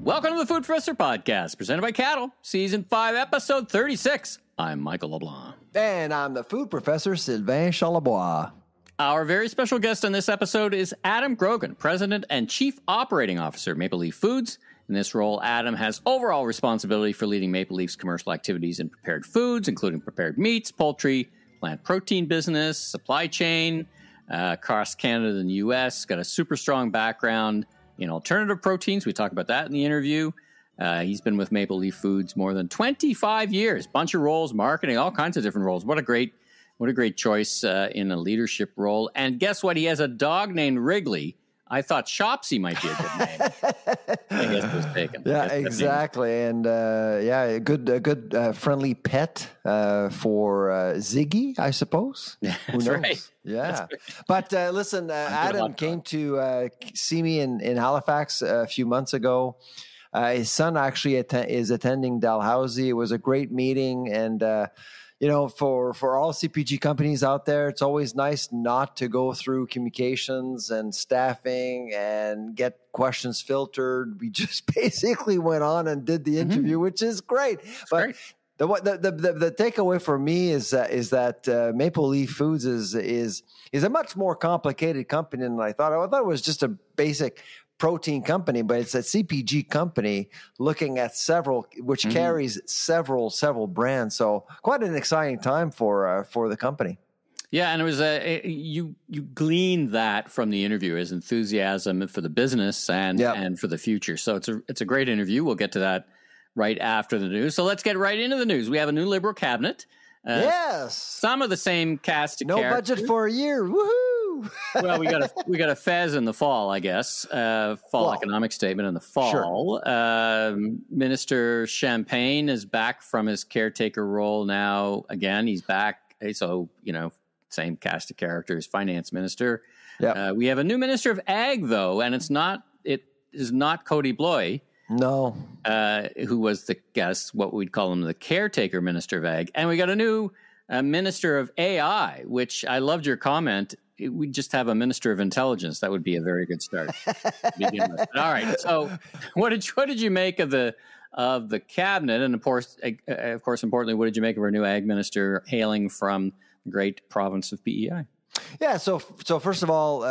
Welcome to the Food Professor Podcast, presented by Cattle, Season 5, Episode 36. I'm Michael LeBlanc. And I'm the Food Professor, Sylvain Charlebois. Our very special guest on this episode is Adam Grogan, President and Chief Operating Officer of Maple Leaf Foods. In this role, Adam has overall responsibility for leading Maple Leaf's commercial activities in prepared foods, including prepared meats, poultry, plant protein business, supply chain, across Canada and the U.S. Got a super strong background in alternative proteins. We talk about that in the interview. He's been with Maple Leaf Foods more than 25 years. Bunch of roles, marketing, all kinds of different roles. What a great choice in a leadership role. And guess what? He has a dog named Wrigley. I thought Shopsy might be a good name. I guess it was taken. Yeah, exactly. And a good friendly pet for Ziggy, I suppose. Yeah, Who knows? Right. Yeah. But listen, Adam came to see me in Halifax a few months ago. His son actually is attending Dalhousie. It was a great meeting. And, for all CPG companies out there, it's always nice not to go through communications and staffing and get questions filtered. We just basically went on and did the interview, which is great. But the takeaway for me is that Maple Leaf Foods is a much more complicated company than I thought. I thought it was just a basic protein company, but it's a CPG company looking at which carries several brands. So quite an exciting time for the company. Yeah, and it was you gleaned that from the interview, his enthusiasm for the business and for the future. So it's a great interview. We'll get to that right after the news. So let's get right into the news. We have a new Liberal cabinet. Yes, some of the same cast of characters. Budget for a year. Woohoo! Well, we got a Fez in the fall, I guess. Economic statement in the fall. Sure. Minister Champagne is back from his caretaker role now. Again, he's back. So, same cast of characters, finance minister. Yep. We have a new minister of ag, though, and it is not Kody Blois. No. Who was what we'd call him, the caretaker minister of ag. And we got a new minister of AI, which I loved your comment. We just have a minister of intelligence. That would be a very good start to begin with. All right. So what did you make of the cabinet? And of course, importantly, what did you make of our new ag minister hailing from the great province of PEI? Yeah. So first of all,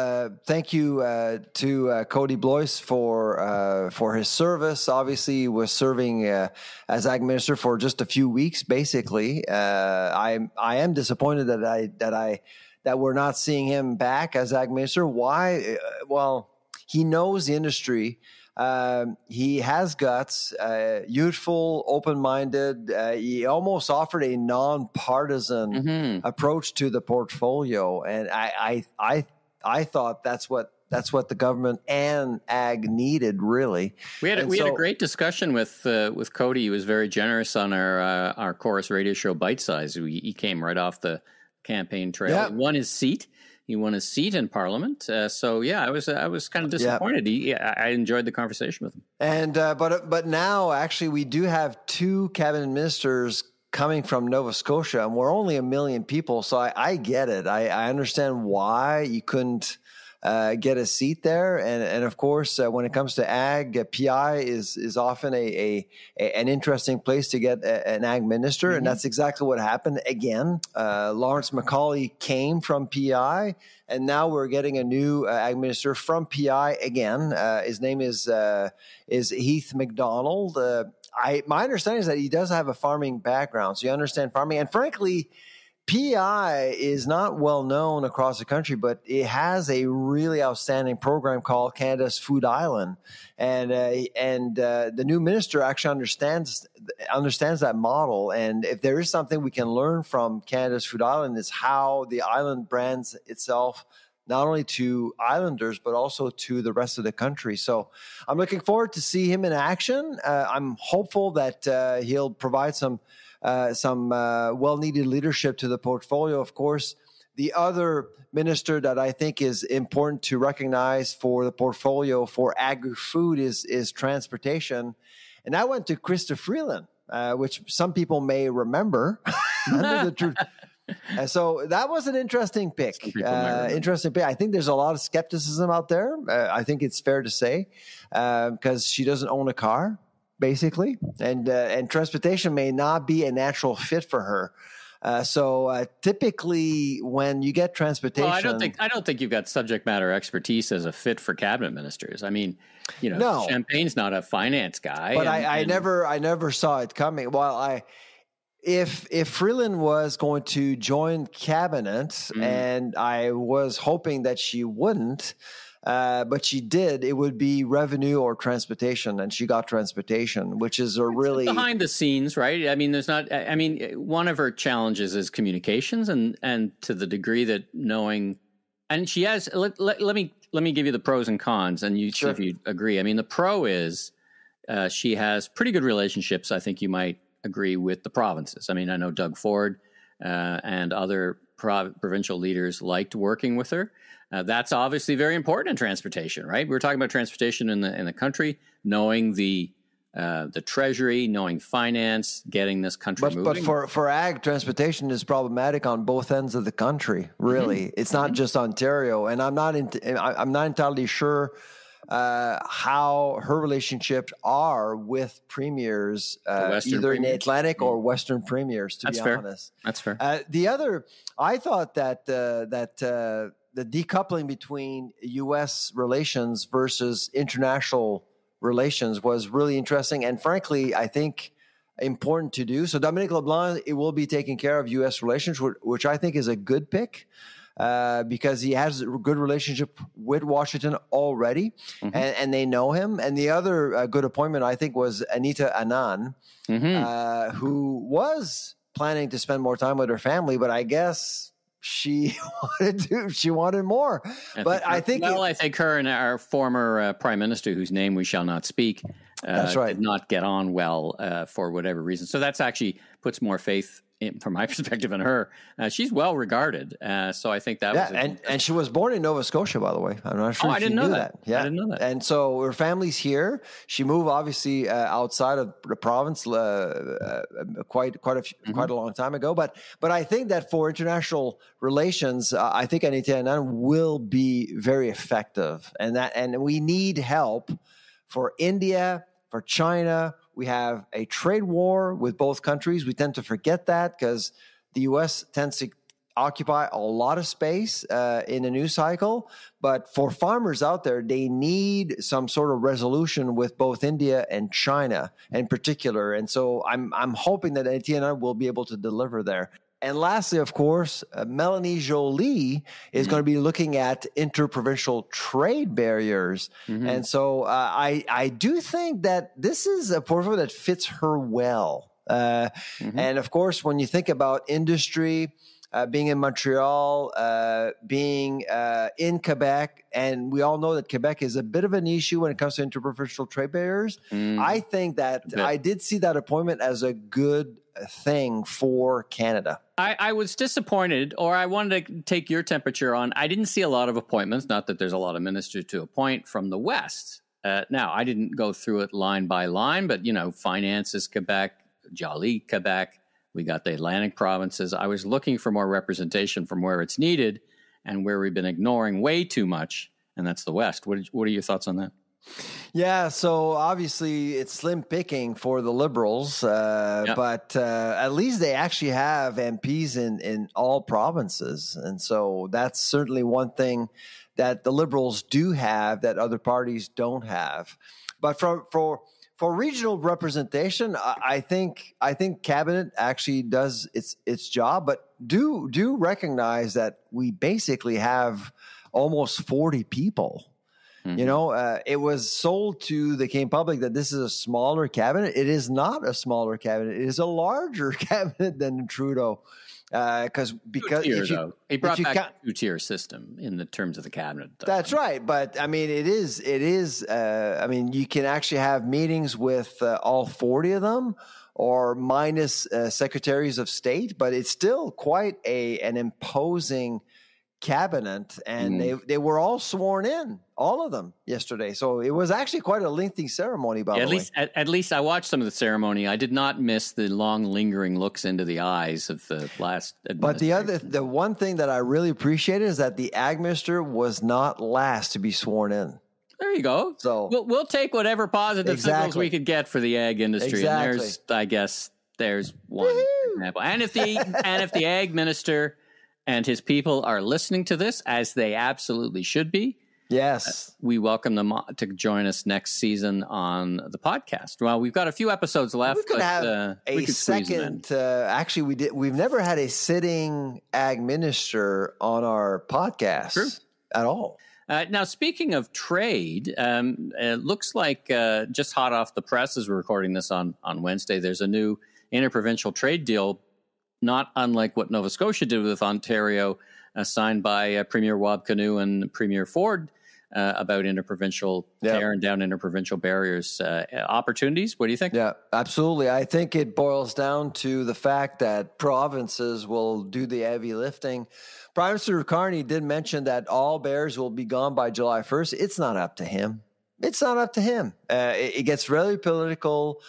thank you to Kody Blois for his service. Obviously, he was serving as ag minister for just a few weeks. Basically, I am disappointed that we're not seeing him back as ag minister. Why? Well, he knows the industry. He has guts, youthful, open-minded. He almost offered a non-partisan approach to the portfolio, and I thought that's what the government and ag needed, really. We had a great discussion with Kody. He was very generous on our Chorus radio show, Bite Size. He came right off the campaign trail. Yep. He won his seat in Parliament. I was kind of disappointed. I enjoyed the conversation with him. And but now actually we do have two cabinet ministers coming from Nova Scotia, and we're only 1 million people. So I get it. I understand why you couldn't get a seat there. And of course, when it comes to ag, PI is often an interesting place to get an ag minister. And that's exactly what happened again. Lawrence McCauley came from PI, and now we're getting a new ag minister from PI again. His name is Heath MacDonald. My understanding is that he does have a farming background. So you understand farming. And frankly, PI is not well known across the country, but it has a really outstanding program called Canada's Food Island, and the new minister actually understands that model. And if there is something we can learn from Canada's Food Island, is how the island brands itself not only to islanders but also to the rest of the country. So I'm looking forward to see him in action. I'm hopeful that he'll provide some well-needed leadership to the portfolio. Of course, the other minister that I think is important to recognize for the portfolio for agri-food is transportation. And I went to Chrystia Freeland, which some people may remember. And so that was an interesting pick. Interesting pick. I think there's a lot of skepticism out there. I think it's fair to say, because she doesn't own a car, basically, and transportation may not be a natural fit for her. So typically, when you get transportation, well, I don't think you've got subject matter expertise as a fit for cabinet ministers. I mean, no. Champagne's not a finance guy, but I never saw it coming. Well, if Freeland was going to join cabinet, and I was hoping that she wouldn't. But she did. It would be revenue or transportation, and she got transportation, which is really behind the scenes, right? I mean, one of her challenges is communications, and to the degree that knowing, and she has. Let me give you the pros and cons, and you see if you agree. I mean, the pro is she has pretty good relationships. I think you might agree with the provinces. I mean, I know Doug Ford and other provincial leaders liked working with her. That's obviously very important in transportation, right? We're talking about transportation in the country, knowing the treasury, knowing finance, getting this country moving. But for ag, transportation is problematic on both ends of the country. Really, it's not just Ontario, and I'm not entirely sure how her relationships are with premiers, either in the Atlantic or Western premiers. To be honest, that's fair. I thought that the decoupling between U.S. relations versus international relations was really interesting, and frankly, I think important to do. So Dominic LeBlanc, it will be taking care of U.S. relations, which I think is a good pick. Because he has a good relationship with Washington already, and they know him. And the other good appointment, I think, was Anita Anand, who was planning to spend more time with her family, but I guess she wanted more. I think her and our former prime minister, whose name we shall not speak, that's right, did not get on well for whatever reason. So that's actually puts more faith from my perspective in her. She's well regarded. So I think that was and she was born in Nova Scotia, by the way. I'm not sure if you knew that. Yeah. I didn't know that. And so her family's here. She moved obviously outside of the province quite a long time ago. But I think that for international relations, I think Anita Anand will be very effective. And we need help for India, for China. We have a trade war with both countries. We tend to forget that because the U.S. tends to occupy a lot of space in a news cycle. But for farmers out there, they need some sort of resolution with both India and China in particular. And so I'm hoping that Anita will be able to deliver there. And lastly, of course, Melanie Joly is going to be looking at interprovincial trade barriers. And so I do think that this is a portfolio that fits her well. And of course, when you think about industry, being in Montreal, being in Quebec, and we all know that Quebec is a bit of an issue when it comes to interprovincial trade barriers. I think that I did see that appointment as a good thing for Canada. I was disappointed, or I wanted to take your temperature on. I didn't see a lot of appointments, not that there's a lot of ministers to appoint from the West. Now, I didn't go through it line by line, but, finance is Quebec, Joly, Quebec. We got the Atlantic provinces. I was looking for more representation from where it's needed and where we've been ignoring way too much, and that's the West. What are your thoughts on that? Yeah, so obviously it's slim picking for the Liberals, but at least they actually have MPs in all provinces. And so that's certainly one thing that the Liberals do have that other parties don't have. But for regional representation, I think cabinet actually does its job, but do recognize that we basically have almost 40 people. It was sold to the Canadian public that this is a smaller cabinet. It is not a smaller cabinet. It is a larger cabinet than Trudeau. Because he brought back a two-tier system in the terms of the cabinet. That's right, but I mean, it is. I mean, you can actually have meetings with all 40 of them, or minus secretaries of state, but it's still quite an imposing cabinet, and they were all sworn in, all of them, yesterday. So it was actually quite a lengthy ceremony, by the way. At least I watched some of the ceremony. I did not miss the long, lingering looks into the eyes of the last administration. But the one thing that I really appreciated is that the ag minister was not last to be sworn in. There you go. So we'll take whatever positive signals we could get for the ag industry. Exactly. And there's one example. And if the ag minister and his people are listening to this, as they absolutely should be, yes, we welcome them to join us next season on the podcast. Well, we've got a few episodes left. We could have a second. Actually, we've never had a sitting ag minister on our podcast at all. Now, speaking of trade, it looks like just hot off the press as we're recording this on Wednesday, there's a new interprovincial trade deal, not unlike what Nova Scotia did with Ontario, signed by Premier Wab Kinew and Premier Ford about interprovincial tearing down interprovincial barriers. Opportunities, what do you think? Yeah, absolutely. I think it boils down to the fact that provinces will do the heavy lifting. Prime Minister Carney did mention that all bears will be gone by July 1st. It's not up to him. It's not up to him. It gets really political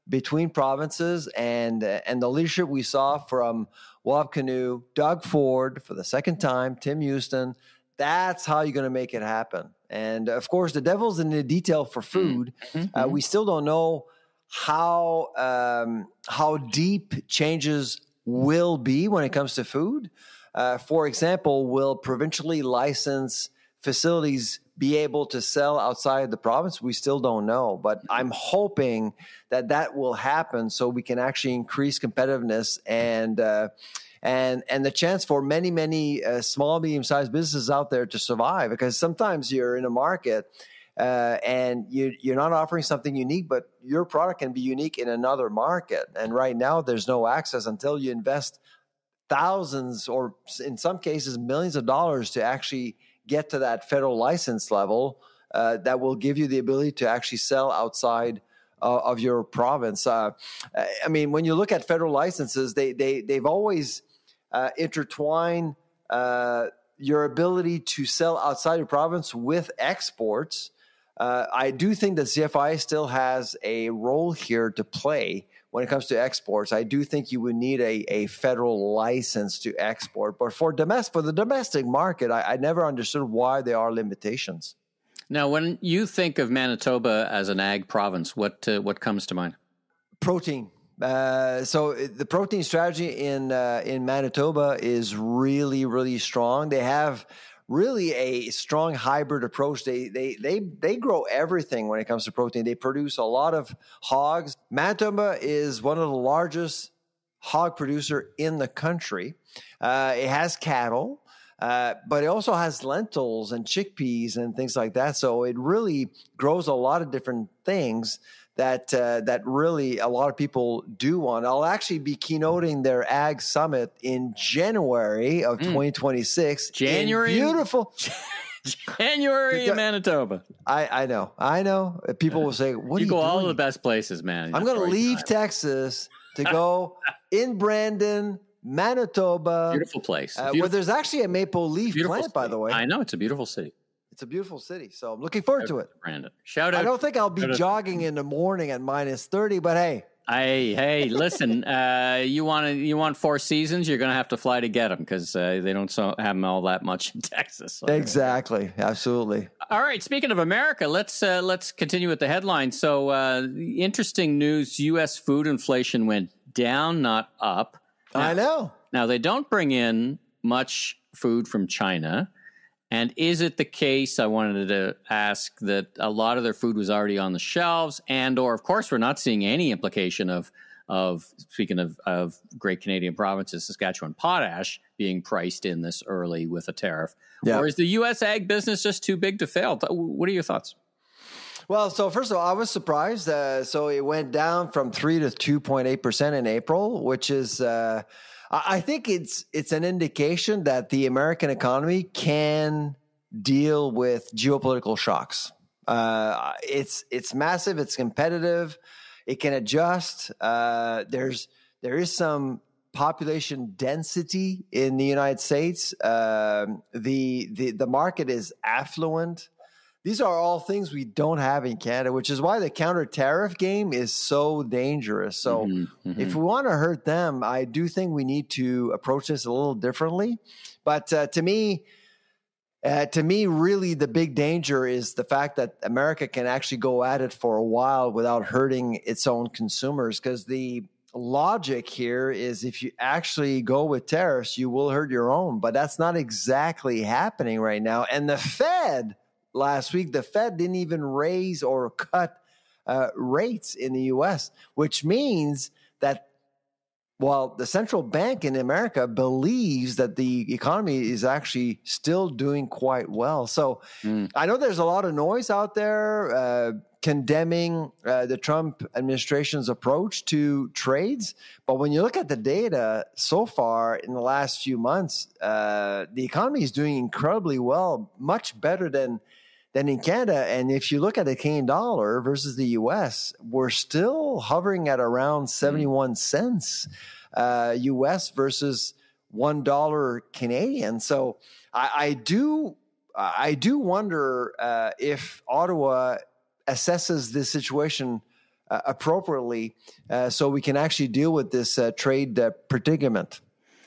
between provinces, and the leadership we saw from Wab Kinew, Doug Ford for the second time, Tim Houston. That's how you're going to make it happen. And of course, the devil's in the detail for food. We still don't know how deep changes will be when it comes to food. For example, will provincially licensed facilities be able to sell outside the province? We still don't know, but I'm hoping that will happen so we can actually increase competitiveness and the chance for many small, medium-sized businesses out there to survive. Because sometimes you're in a market and you're not offering something unique, but your product can be unique in another market. And right now, there's no access until you invest thousands, or in some cases millions of dollars, to actually get to that federal license level that will give you the ability to actually sell outside of your province. I mean, when you look at federal licenses, they've always intertwined your ability to sell outside your province with exports. I do think that CFI still has a role here to play when it comes to exports. I do think you would need a federal license to export. But for the domestic market, I never understood why there are limitations. Now, when you think of Manitoba as an ag province, what comes to mind? Protein. So the protein strategy in Manitoba is really, really strong. They have really a strong hybrid approach. They grow everything when it comes to protein. They produce a lot of hogs. Manitoba is one of the largest hog producer in the country. It has cattle, but it also has lentils and chickpeas and things like that. So it really grows a lot of different things that really a lot of people do want. I'll actually be keynoting their Ag Summit in January of 2026. January? Beautiful. January in Manitoba. I know. People will say, what are you go doing? All the best places, man. I'm going to leave Texas to go in Brandon, Manitoba. Beautiful place. Where there's actually a maple leaf plant, by the way. I know. It's a beautiful city. It's a beautiful city, so I'm looking forward to it. Brandon, shout out. I don't think I'll be jogging in the morning at -30, but hey. Hey, listen, you want Four Seasons, you're going to have to fly to get them because they don't have them all that much in Texas. So. Exactly. Absolutely. All right. Speaking of America, let's continue with the headline. So interesting news, U.S. food inflation went down, not up. I know. Now, they don't bring in much food from China. And is it the case, I wanted to ask, that a lot of their food was already on the shelves, and or, of course, we're not seeing any implication of speaking of great Canadian provinces, Saskatchewan potash being priced in this early with a tariff? Yeah. Or is the U.S. ag business just too big to fail? What are your thoughts? Well, so first of all, I was surprised. So it went down from 3 to 2.8% in April, which is... I think it's an indication that the American economy can deal with geopolitical shocks. It's massive. It's competitive. It can adjust. There is some population density in the United States. The market is affluent. These are all things we don't have in Canada, which is why the counter tariff game is so dangerous. So if we want to hurt them, I do think we need to approach this a little differently. But to me, really the big danger is the fact that America can actually go at it for a while without hurting its own consumers, because the logic here is if you actually go with tariffs, you will hurt your own. But that's not exactly happening right now. And the Fed, last week, the Fed didn't even raise or cut rates in the U.S., which means that while the central bank in America believes that the economy is actually still doing quite well. So I know there's a lot of noise out there condemning the Trump administration's approach to trades. But when you look at the data so far in the last few months, the economy is doing incredibly well, much better than in Canada. And if you look at the Canadian dollar versus the US, we're still hovering at around 71 cents US versus $1 Canadian. So I do wonder if Ottawa assesses this situation appropriately so we can actually deal with this trade predicament.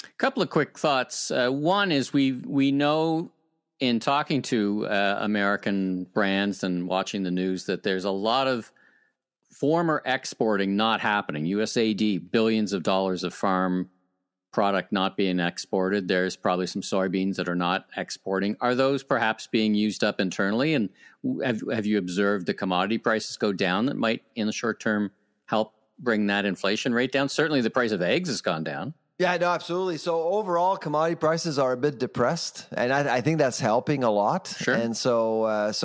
A couple of quick thoughts. One is we know in talking to American brands and watching the news that there's a lot of former exporting not happening. USAID, billions of dollars of farm product not being exported. There's probably some soybeans that are not exporting. Are those perhaps being used up internally? And have you observed the commodity prices go down that might, in the short term, help bring that inflation rate down? Certainly the price of eggs has gone down. Yeah, no, absolutely. So overall, commodity prices are a bit depressed, and I think that's helping a lot. Sure. And so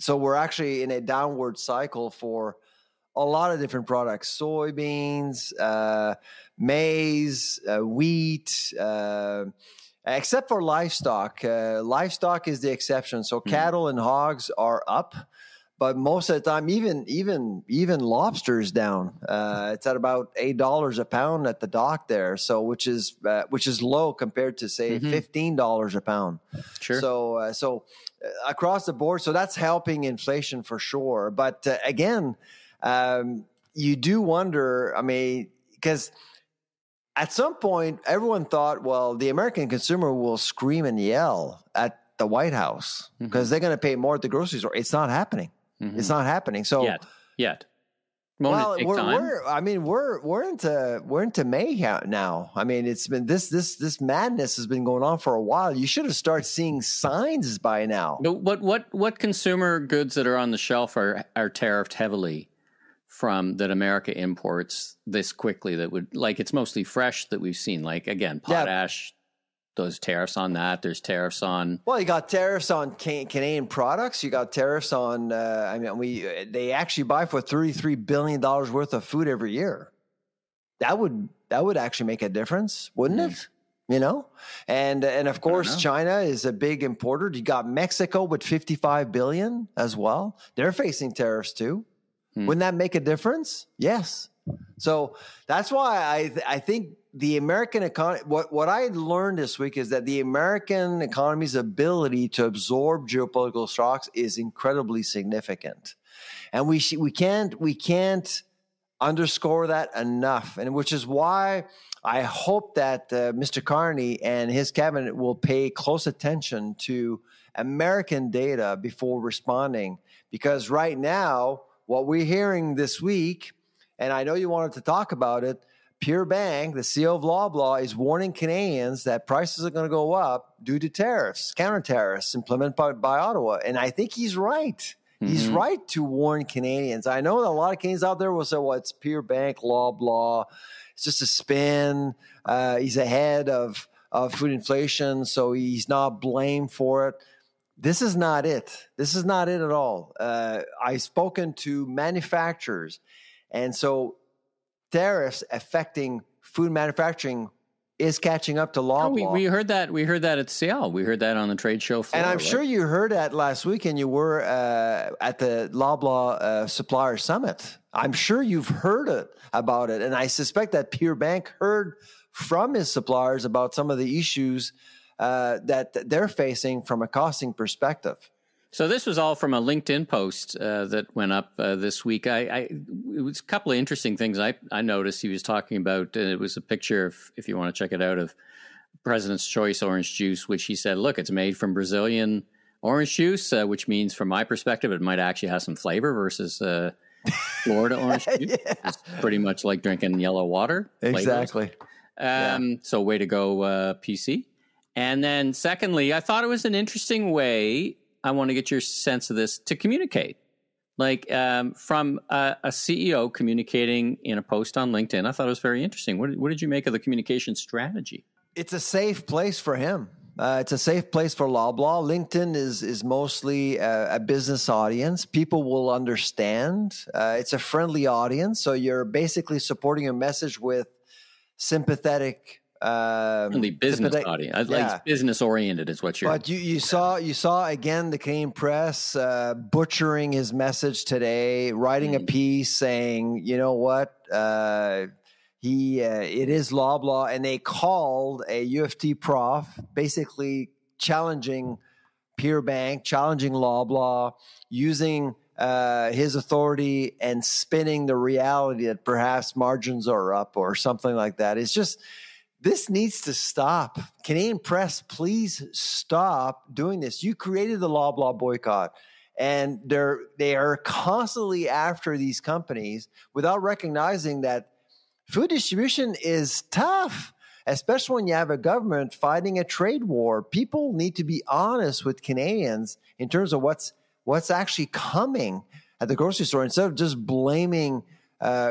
we're actually in a downward cycle for a lot of different products: soybeans, maize, wheat, except for livestock. Livestock is the exception. So cattle and hogs are up. But most of the time, even lobster is down. It's at about $8 a pound at the dock there. So which is low compared to say $15 a pound. Sure. So across the board, so that's helping inflation for sure. But again, you do wonder. I mean, because at some point, everyone thought, well, the American consumer will scream and yell at the White House because they're going to pay more at the grocery store. It's not happening. It's not happening. So yet. Well, we're into May now. I mean, it's been this madness has been going on for a while. You should have started seeing signs by now. What consumer goods that are on the shelf are tariffed heavily from that America imports this quickly? That would, like, it's mostly fresh that we've seen. Like, again, potash. Those tariffs on that. There's tariffs on. Well, you got tariffs on Canadian products. You got tariffs on. They actually buy for $33 billion worth of food every year. That would actually make a difference, wouldn't it? You know, and of course, China is a big importer. You got Mexico with $55 billion as well. They're facing tariffs too. Wouldn't that make a difference? Yes. So that's why I think the American economy, what I learned this week is that the American economy's ability to absorb geopolitical shocks is incredibly significant. And we can't underscore that enough. And which is why I hope that Mr. Carney and his cabinet will pay close attention to American data before responding. Because right now, what we're hearing this week, and I know you wanted to talk about it, Pierre Bank, the CEO of LeBlanc, is warning Canadians that prices are going to go up due to tariffs, counter tariffs implemented by Ottawa. And I think he's right. He's right to warn Canadians. I know that a lot of Canadians out there will say, well, it's Pierre Bank, LeBlanc. It's just a spin. He's ahead of food inflation, so he's not blamed for it. This is not it. This is not it at all. I've spoken to manufacturers, and so tariffs affecting food manufacturing is catching up to law. We heard that. We heard that at CL. We heard that on the trade show floor. And I'm sure you heard that last week, and you were at the LeBlanc Supplier Summit. I'm sure you've heard about it, and I suspect that Pierre Bank heard from his suppliers about some of the issues that they're facing from a costing perspective. So this was all from a LinkedIn post that went up this week. It was a couple of interesting things I noticed. He was talking about, and it was a picture of, if you want to check it out, of President's Choice orange juice, which he said, look, it's made from Brazilian orange juice, which means from my perspective, it might actually have some flavor versus Florida orange juice. Yeah. It's pretty much like drinking yellow water. Exactly. So way to go, PC. And then secondly, I thought it was an interesting way, I want to get your sense of this, to communicate. Like from a CEO communicating in a post on LinkedIn, I thought it was very interesting. What did you make of the communication strategy? It's a safe place for him. It's a safe place for Loblaw. LinkedIn is mostly a business audience. People will understand. It's a friendly audience. So you're basically supporting a message with sympathetic friendly business audience. Like business oriented is what you're. But you saw again the Canadian press butchering his message today, writing a piece saying, you know what, it is Loblaw, and they called a UFT prof basically challenging Peer Bank, challenging Loblaw, using his authority and spinning the reality that perhaps margins are up or something like that. It's just. This needs to stop. Canadian press, please stop doing this. You created the Loblaw boycott, and they are constantly after these companies without recognizing that food distribution is tough, especially when you have a government fighting a trade war. People need to be honest with Canadians in terms of what's actually coming at the grocery store instead of just blaming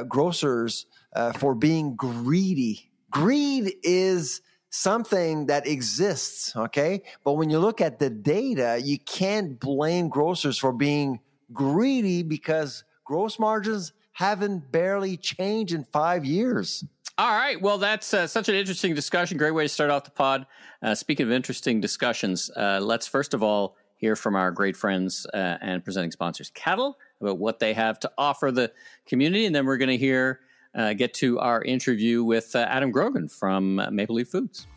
grocers for being greedy. Greed is something that exists, okay? But when you look at the data, you can't blame grocers for being greedy because gross margins haven't barely changed in 5 years. All right. Well, that's such an interesting discussion. Great way to start off the pod. Speaking of interesting discussions, let's first of all hear from our great friends and presenting sponsors, Cattle, about what they have to offer the community. And then we're going to get to our interview with Adam Grogan from Maple Leaf Foods.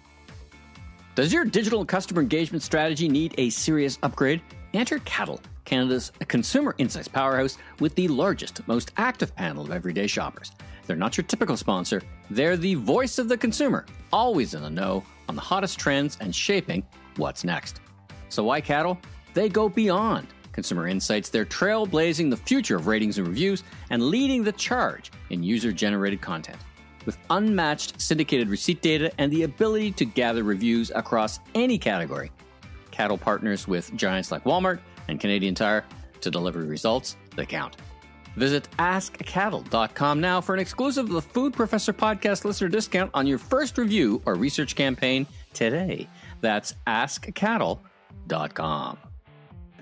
Does your digital customer engagement strategy need a serious upgrade? Enter Cattle, Canada's consumer insights powerhouse with the largest, most active panel of everyday shoppers. They're not your typical sponsor. They're the voice of the consumer, always in the know on the hottest trends and shaping what's next. So why Cattle? They go beyond consumer insights. They're trailblazing the future of ratings and reviews and leading the charge in user-generated content. With unmatched syndicated receipt data and the ability to gather reviews across any category, Cattle partners with giants like Walmart and Canadian Tire to deliver results that count. Visit askcattle.com now for an exclusive The Food Professor podcast listener discount on your first review or research campaign today. That's askcattle.com.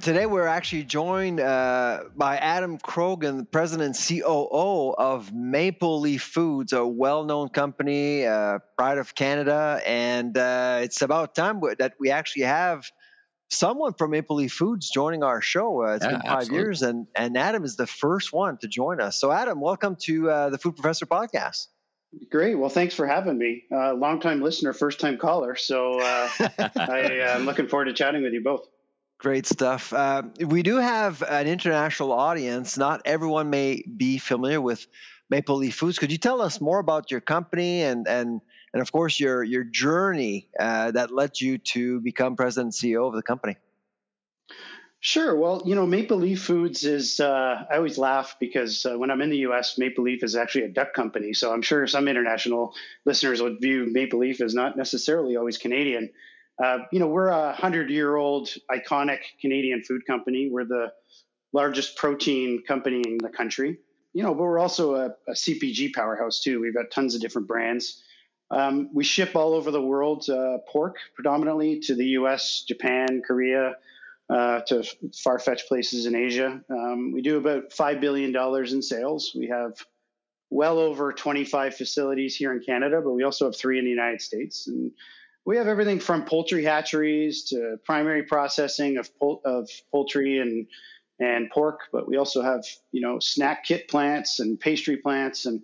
Today, we're actually joined by Adam Grogan, the president and COO of Maple Leaf Foods, a well-known company, pride of Canada. And it's about time that we actually have someone from Maple Leaf Foods joining our show. It's been 5 years, and Adam is the first one to join us. So, Adam, welcome to the Food Professor podcast. Great. Well, thanks for having me. Long-time listener, first-time caller. So I'm looking forward to chatting with you both. Great stuff. We do have an international audience. Not everyone may be familiar with Maple Leaf Foods. Could you tell us more about your company and of course your journey that led you to become president and CEO of the company? Sure. Well, Maple Leaf Foods is, I always laugh because when I'm in the U.S., Maple Leaf is actually a duck company. So I'm sure some international listeners would view Maple Leaf as not necessarily always Canadian. We're a 100-year-old iconic Canadian food company. We're the largest protein company in the country, but we're also a CPG powerhouse too. We've got tons of different brands. We ship all over the world, pork predominantly to the US, Japan, Korea, to far-fetched places in Asia. We do about $5 billion in sales. We have well over 25 facilities here in Canada, but we also have 3 in the United States. And we have everything from poultry hatcheries to primary processing of poultry and pork, but we also have, snack kit plants and pastry plants. And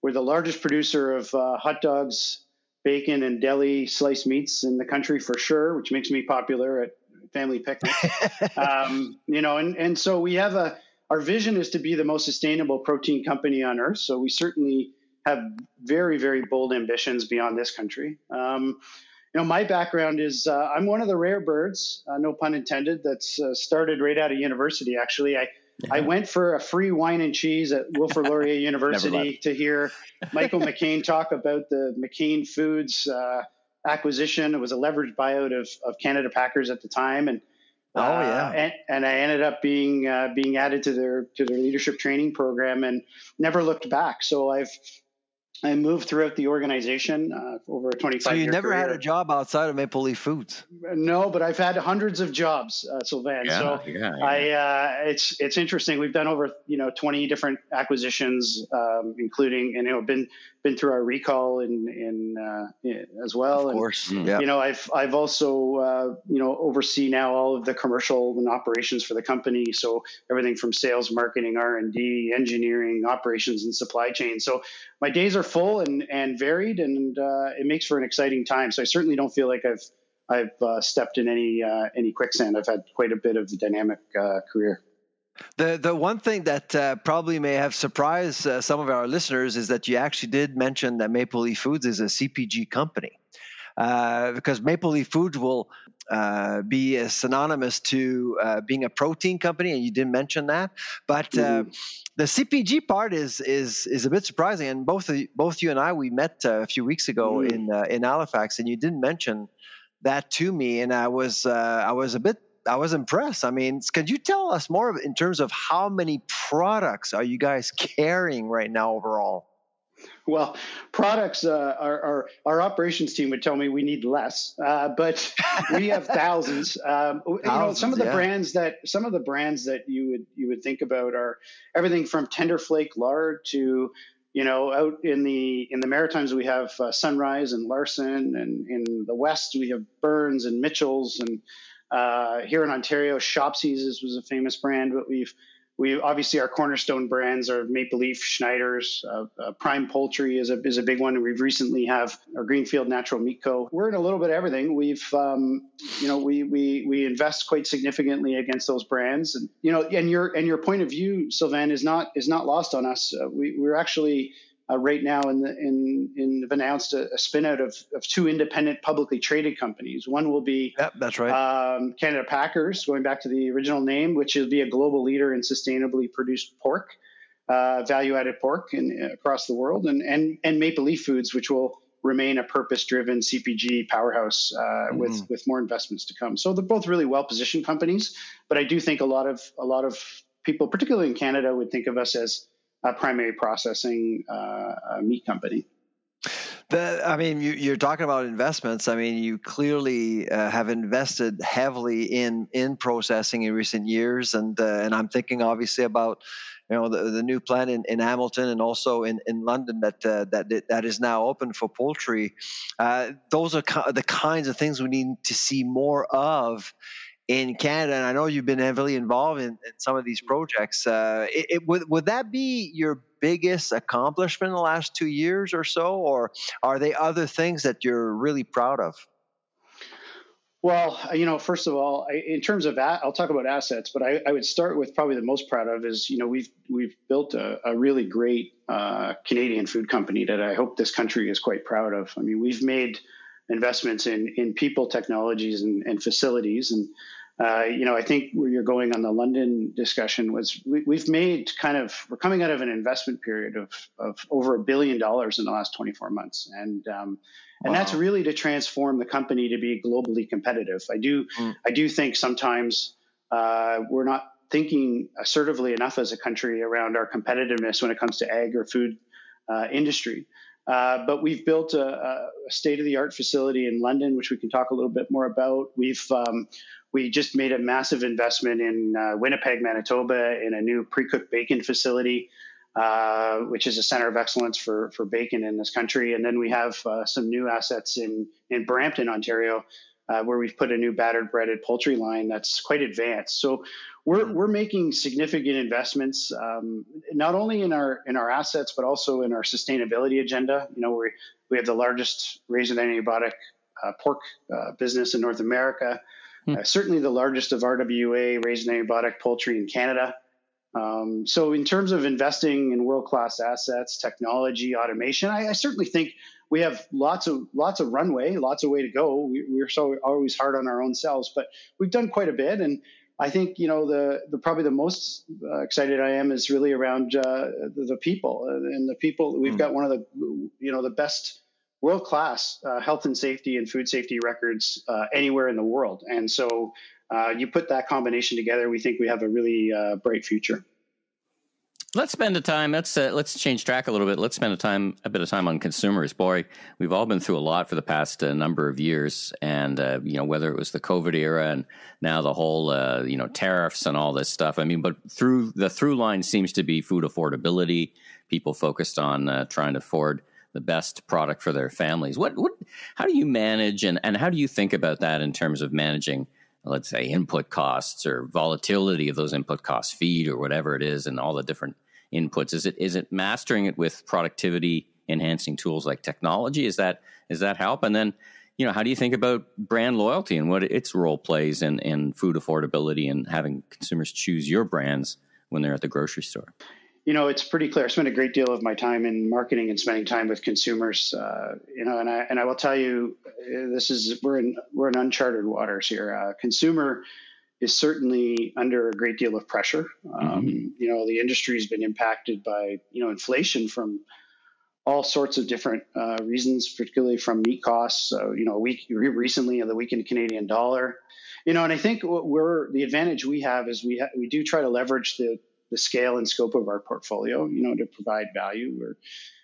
we're the largest producer of hot dogs bacon and deli sliced meats in the country for sure, which makes me popular at family picnics. And so we have our vision is to be the most sustainable protein company on earth. So we certainly have very, very bold ambitions beyond this country. My background is I'm one of the rare birds, no pun intended, that's started right out of university. Actually, I went for a free wine and cheese at Wilfrid Laurier University to hear Michael McCain talk about the McCain Foods acquisition. It was a leveraged buyout of Canada Packers at the time, and I ended up being added to their leadership training program and never looked back. So I moved throughout the organization over a 25-year So you never career. had a job outside of Maple Leaf Foods? No, but I've had hundreds of jobs, Sylvain. It's interesting. We've done over 20 different acquisitions, including been through our recall in as well. Of course, I've also oversee now all of the commercial and operations for the company. So everything from sales, marketing, R&D, engineering, operations, and supply chain. So my days are full and varied, and it makes for an exciting time. So I certainly don't feel like I've stepped in any quicksand. I've had quite a bit of a dynamic career. The one thing that probably may have surprised some of our listeners is that you actually did mention that Maple Leaf Foods is a CPG company, because Maple Leaf Foods will be synonymous to being a protein company, and you didn't mention that. But the CPG part is a bit surprising. And both you and I, we met a few weeks ago in Halifax, and you didn't mention that to me, and I was impressed. I mean, could you tell us more in terms of how many products are you guys carrying right now overall? Well, products, our operations team would tell me we need less, but we have thousands. Some of the brands that you would think about are everything from Tender Flake lard to, out in the Maritimes we have Sunrise and Larson, and in the West we have Burns and Mitchell's, and here in Ontario, Shopsies was a famous brand, but we obviously our cornerstone brands are Maple Leaf, Schneider's, Prime Poultry is a big one. We've recently have our Greenfield Natural Meat Co. We're in a little bit of everything. We've we invest quite significantly against those brands, and and your point of view, Sylvain, is not lost on us. We're actually right now have announced a spin out of two independent publicly traded companies. One will be that's right. Canada Packers, going back to the original name, which will be a global leader in sustainably produced pork, value-added pork across the world, and Maple Leaf Foods, which will remain a purpose-driven CPG powerhouse with more investments to come. So they're both really well-positioned companies, but I do think a lot of people, particularly in Canada, would think of us as a primary processing meat company. You're talking about investments. I mean, you clearly have invested heavily in processing in recent years, and I'm thinking obviously about the new plant in Hamilton, and also in London that is now open for poultry. Those are the kinds of things we need to see more of in Canada, and I know you've been heavily involved in some of these projects. Would that be your biggest accomplishment in the last 2 years or so, or are there other things that you're really proud of? Well, first of all, in terms of I'll talk about assets, but I would start with probably the most proud of is we've built a really great Canadian food company that I hope this country is quite proud of. I mean, we've made investments in people, technologies, and facilities. And, I think where you're going on the London discussion was we're coming out of an investment period of over $1 billion in the last 24 months. And that's really to transform the company to be globally competitive. I do think sometimes we're not thinking assertively enough as a country around our competitiveness when it comes to ag or food industry. But we've built a state-of-the-art facility in London, which we can talk a little bit more about. We just made a massive investment in Winnipeg, Manitoba, in a new pre-cooked bacon facility, which is a center of excellence for bacon in this country. And then we have some new assets in Brampton, Ontario, where we've put a new battered breaded poultry line that's quite advanced. So we're making significant investments, not only in our assets, but also in our sustainability agenda. We We have the largest raised without antibiotic pork business in North America. Certainly the largest of RWA raised without antibiotic poultry in Canada. So in terms of investing in world-class assets, technology, automation, I certainly think we have lots of runway, lots of way to go. We're so always hard on our own selves, but we've done quite a bit. And I think, the probably the most excited I am is really around the people and the people. We've got one of the best world-class health and safety and food safety records anywhere in the world. And so you put that combination together, we think we have a really bright future. Let's spend the time. Let's change track a little bit. Let's spend a bit of time on consumers. Boy, we've all been through a lot for the past number of years, and whether it was the COVID era and now the whole tariffs and all this stuff. I mean, but through line seems to be food affordability. People focused on trying to afford the best product for their families. How do you manage and how do you think about that in terms of managing, let's say, input costs or volatility of those input costs, feed or whatever it is, and all the different inputs? Is it mastering it with productivity enhancing tools like technology? Is that help? And then, how do you think about brand loyalty and what its role plays in food affordability and having consumers choose your brands when they're at the grocery store? It's pretty clear. I spend a great deal of my time in marketing and spending time with consumers. And I will tell you, we're in uncharted waters here. Consumer is certainly under a great deal of pressure. The industry has been impacted by inflation from all sorts of different reasons, particularly from meat costs. Recently the weakened Canadian dollar. And I think the advantage we have is we do try to leverage the scale and scope of our portfolio, to provide value.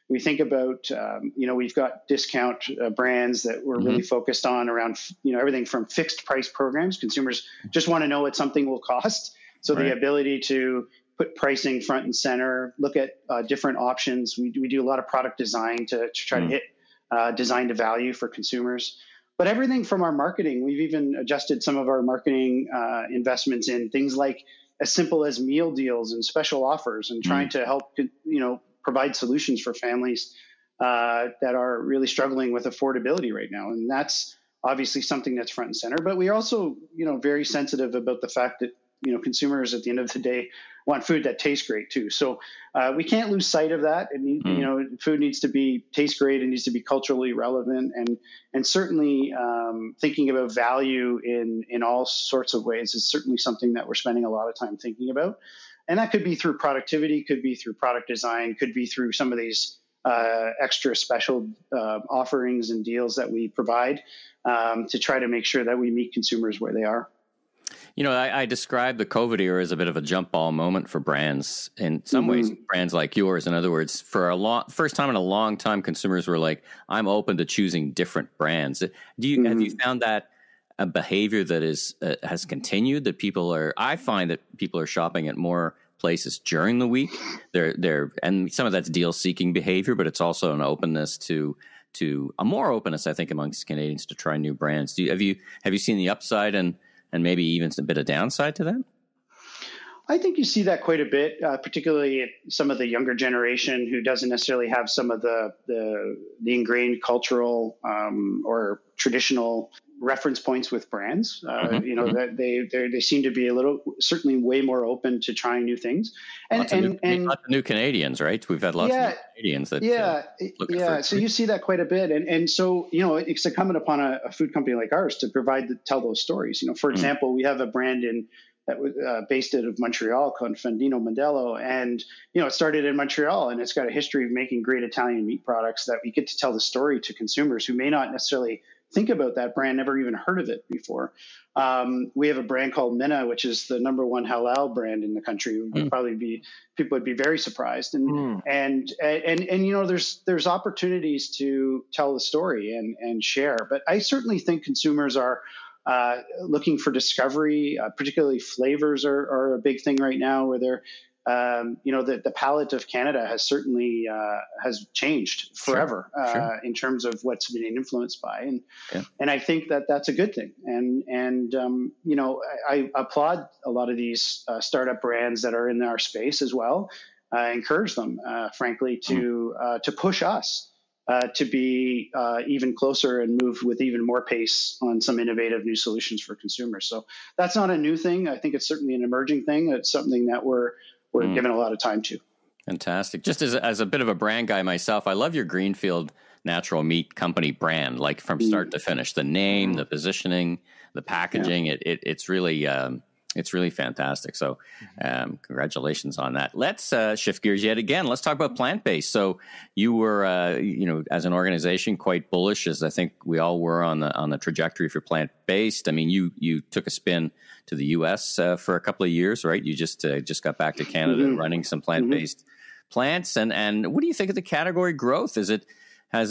We think about, we've got discount brands that we're really focused on around, everything from fixed price programs. Consumers just want to know what something will cost. So the ability to put pricing front and center, look at different options. We do a lot of product design to try to hit design to value for consumers. But everything from our marketing, we've even adjusted some of our marketing investments in things like as simple as meal deals and special offers, and trying to help, provide solutions for families that are really struggling with affordability right now. And that's obviously something that's front and center. But we are also, very sensitive about the fact that, consumers at the end of the day want food that tastes great too. So we can't lose sight of that. And, food needs to taste great. It needs to be culturally relevant, and certainly thinking about value in all sorts of ways is certainly something that we're spending a lot of time thinking about. And that could be through productivity, could be through product design, could be through some of these extra special offerings and deals that we provide to try to make sure that we meet consumers where they are. I describe the COVID era as a bit of a jump ball moment for brands. In some ways, brands like yours, in other words, for first time in a long time, consumers were like, I'm open to choosing different brands. Have you found that a behavior that has continued, that I find that people are shopping at more places during the week. And some of that's deal seeking behavior, but it's also an openness to a more openness, I think, amongst Canadians to try new brands. Have you seen the upside and maybe even a bit of downside to that? I think you see that quite a bit, particularly at some of the younger generation who doesn't necessarily have some of the ingrained cultural or traditional reference points with brands. That they seem to be certainly way more open to trying new things. Lots of new Canadians, right? We've had lots of new Canadians that So you see that quite a bit, and so it's incumbent upon a food company like ours to tell those stories. For example, we have a brand that was based out of Montreal called Fandino Mondello, and it started in Montreal, and it's got a history of making great Italian meat products that we get to tell the story to consumers who may not necessarily think about that brand, never even heard of it before. We have a brand called Minna, which is the number one halal brand in the country. People would be very surprised. And there's opportunities to tell the story and share. But I certainly think consumers are looking for discovery, particularly flavors are a big thing right now, where they're the palate of Canada has certainly has changed forever in terms of what's been influenced by, and I think that's a good thing. And I applaud a lot of these startup brands that are in our space as well. I encourage them, frankly, to push us to be even closer and move with even more pace on some innovative new solutions for consumers. So that's not a new thing. I think it's certainly an emerging thing. It's something that we're giving a lot of time to. Fantastic. Just as a bit of a brand guy myself, I love your Greenfield Natural Meat Company brand, like from start to finish. The name, the positioning, the packaging, it's really fantastic. So congratulations on that. Let's shift gears yet again. Let's talk about plant-based. So you were, as an organization, quite bullish, as I think we all were on the trajectory for plant-based. I mean, you took a spin to the U.S. For a couple of years, right? You just got back to Canada running some plant-based plants. And what do you think of the category growth? Has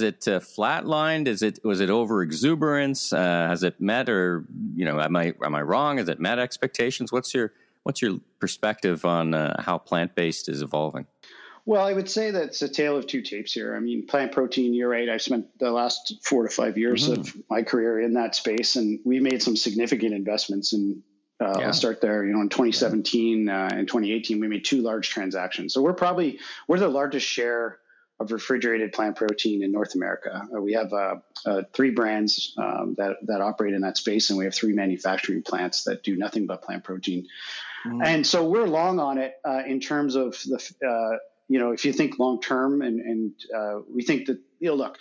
it flatlined? Was it over exuberance? Has it met, or am I wrong? Has it met expectations? What's your perspective on how plant-based is evolving? Well, I would say that it's a tale of two tapes here. I mean, plant protein, you're right. I've spent the last 4 to 5 years of my career in that space, and we made some significant investments in. I'll start there. In 2017 and 2018, we made 2 large transactions. So we're the largest share of refrigerated plant protein in North America. We have 3 brands that operate in that space, and we have 3 manufacturing plants that do nothing but plant protein. And so we're long on it in terms of if you think long term, and we think that look,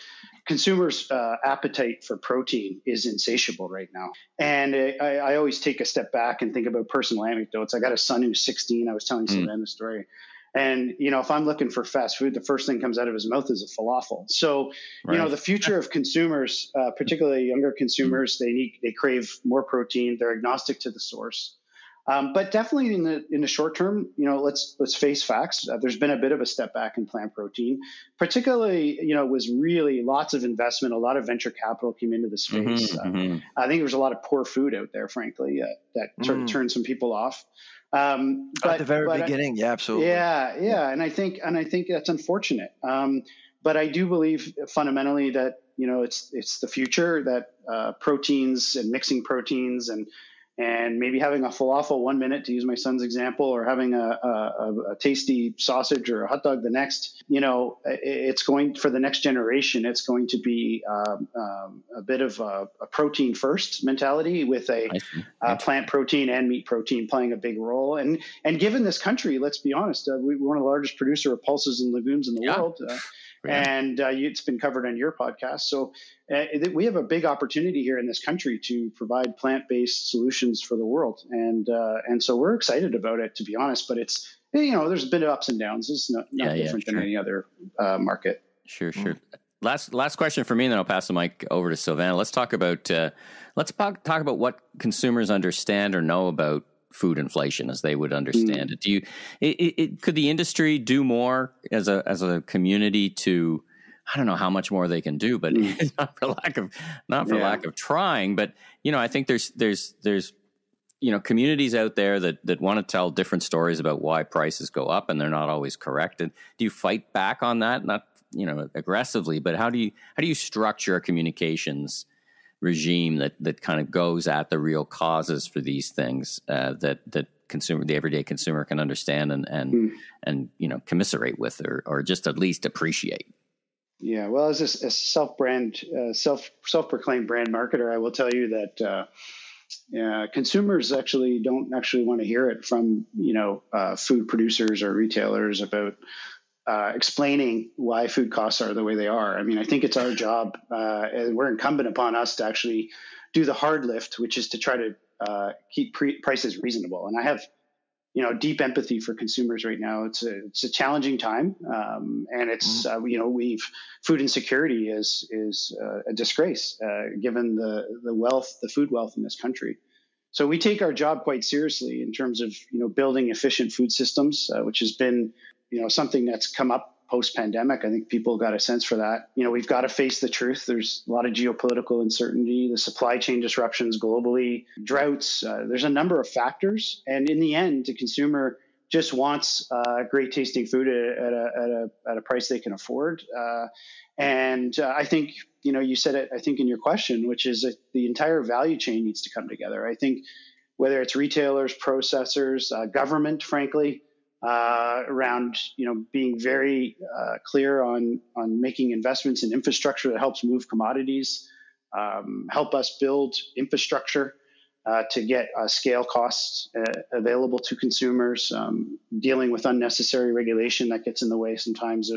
consumers' appetite for protein is insatiable right now. And I always take a step back and think about personal anecdotes. I got a son who's 16. I was telling Sylvain the story. And, if I'm looking for fast food, the first thing comes out of his mouth is a falafel. So, the future of consumers, particularly younger consumers, they crave more protein. They're agnostic to the source. But definitely in the short term, let's face facts. There's been a bit of a step back in plant protein, particularly, it was really lots of investment. A lot of venture capital came into the space. I think there was a lot of poor food out there, frankly, that sort of turned some people off. But at the very beginning, yeah, absolutely. Yeah. And I think that's unfortunate. But I do believe fundamentally that, it's the future, that proteins and mixing proteins and maybe having a falafel 1 minute, to use my son's example, or having a tasty sausage or a hot dog the next, it's going, for the next generation, it's going to be a bit of a protein first mentality with a plant protein and meat protein playing a big role. And given this country, let's be honest, we're one of the largest producer of pulses and legumes in the world. And it's been covered on your podcast. So we have a big opportunity here in this country to provide plant-based solutions for the world. And so we're excited about it, to be honest, but it's, there's been ups and downs. It's not different than any other market. Sure. Last question for me, and then I'll pass the mic over to Sylvain. Let's talk about what consumers understand or know about food inflation as they would understand it. Could the industry do more as a community to, I don't know how much more they can do, but not for lack of trying. But I think there's communities out there that want to tell different stories about why prices go up, and they're not always correct. And do you fight back on that? Not aggressively, but how do you structure a communications regime that kind of goes at the real causes for these things that the everyday consumer can understand and commiserate with or just at least appreciate? Yeah, well, as a self-proclaimed brand marketer, I will tell you that consumers actually don't want to hear it from food producers or retailers about explaining why food costs are the way they are. I mean, I think it's our job, and we're incumbent upon us to actually do the hard lift, which is to try to keep prices reasonable. And I have, deep empathy for consumers right now. It's a challenging time, and it's food insecurity is a disgrace given the food wealth in this country. So we take our job quite seriously in terms of building efficient food systems, which has been something that's come up post-pandemic. I think people got a sense for that. We've got to face the truth. There's a lot of geopolitical uncertainty, the supply chain disruptions globally, droughts. There's a number of factors. And in the end, the consumer just wants great tasting food at a price they can afford. And I think, you said it, I think in your question, which is that the entire value chain needs to come together. I think whether it's retailers, processors, government, frankly, around being very clear on making investments in infrastructure that helps move commodities, help us build infrastructure to get scale costs available to consumers, dealing with unnecessary regulation that gets in the way sometimes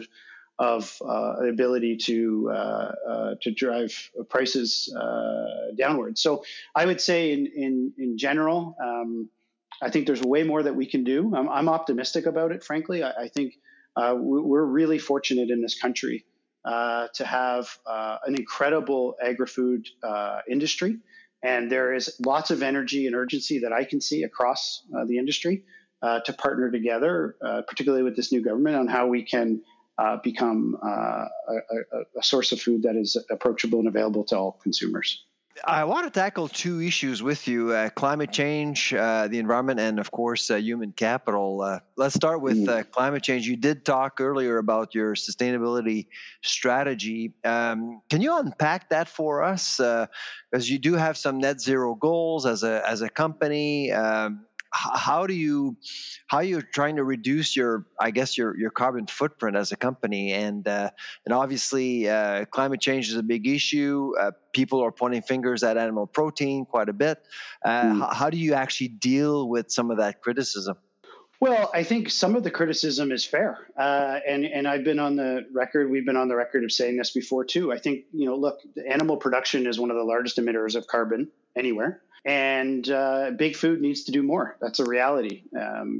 of the ability to drive prices downward. So I would say in general, I think there's way more that we can do. I'm optimistic about it, frankly. I think we're really fortunate in this country to have an incredible agri-food industry. And there is lots of energy and urgency that I can see across the industry to partner together, particularly with this new government, on how we can become a source of food that is approachable and available to all consumers. I want to tackle two issues with you, climate change, the environment, and of course, human capital. Let's start with climate change. You did talk earlier about your sustainability strategy. Can you unpack that for us? Because you do have some net zero goals as a company. How are you trying to reduce your carbon footprint as a company? And obviously, climate change is a big issue. People are pointing fingers at animal protein quite a bit. How do you actually deal with some of that criticism? Well, I think some of the criticism is fair. And I've been on the record, we've been on the record of saying this before too. I think, look, animal production is one of the largest emitters of carbon anywhere. And big food needs to do more. That's a reality.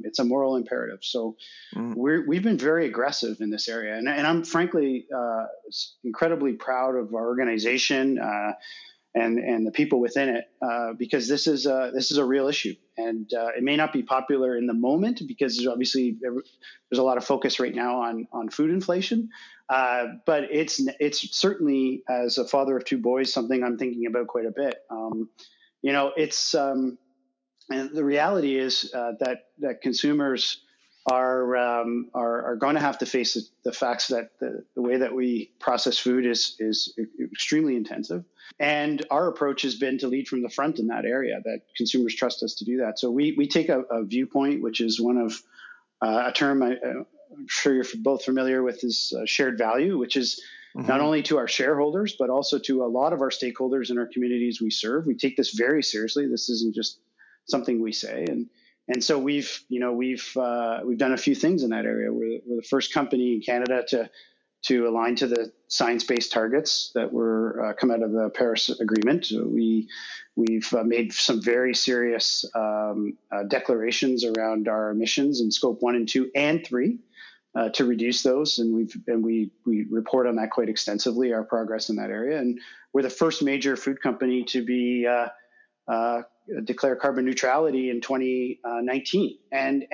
It's a moral imperative. So we've been very aggressive in this area. And I'm frankly incredibly proud of our organization and the people within it, because this is a real issue. And it may not be popular in the moment because obviously there's a lot of focus right now on food inflation. But it's certainly, as a father of two boys, something I'm thinking about quite a bit. It's and the reality is that consumers are going to have to face the facts that the way that we process food is extremely intensive. And our approach has been to lead from the front in that area, that consumers trust us to do that. So we take a viewpoint, which is one of a term I'm sure you're both familiar with, is shared value, which is not only to our shareholders, but also to a lot of our stakeholders in our communities we serve. We take this very seriously. This isn't just something we say. And so we've done a few things in that area. We're the first company in Canada to align to the science-based targets that were come out of the Paris Agreement. We've made some very serious declarations around our emissions in Scope 1 and 2 and 3. To reduce those, and we report on that quite extensively, our progress in that area. And we're the first major food company to be declare carbon neutrality in 2019. And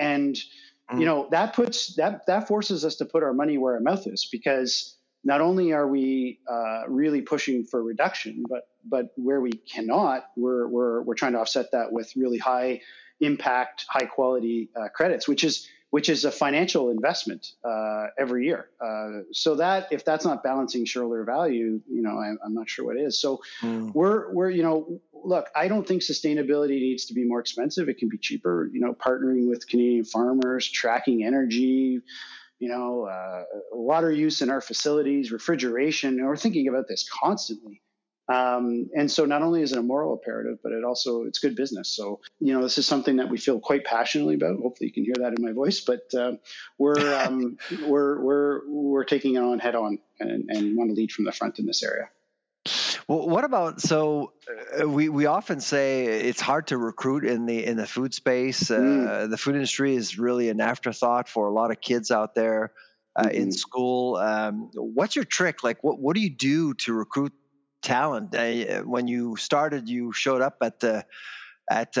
that forces us to put our money where our mouth is, because not only are we really pushing for reduction, but where we cannot, we're trying to offset that with really high impact, high quality credits, which is a financial investment every year. So that if that's not balancing shareholder value, I'm not sure what is. So we're look, I don't think sustainability needs to be more expensive. It can be cheaper. Partnering with Canadian farmers, tracking energy, water use in our facilities, refrigeration. And we're thinking about this constantly. And so not only is it a moral imperative, but it's good business. So, this is something that we feel quite passionately about. Hopefully you can hear that in my voice, but, we're taking it on head on and want to lead from the front in this area. Well, what about, we often say it's hard to recruit in the food space. The food industry is really an afterthought for a lot of kids out there in school. What's your trick? Like, what do you do to recruit talent? When you started, you showed up at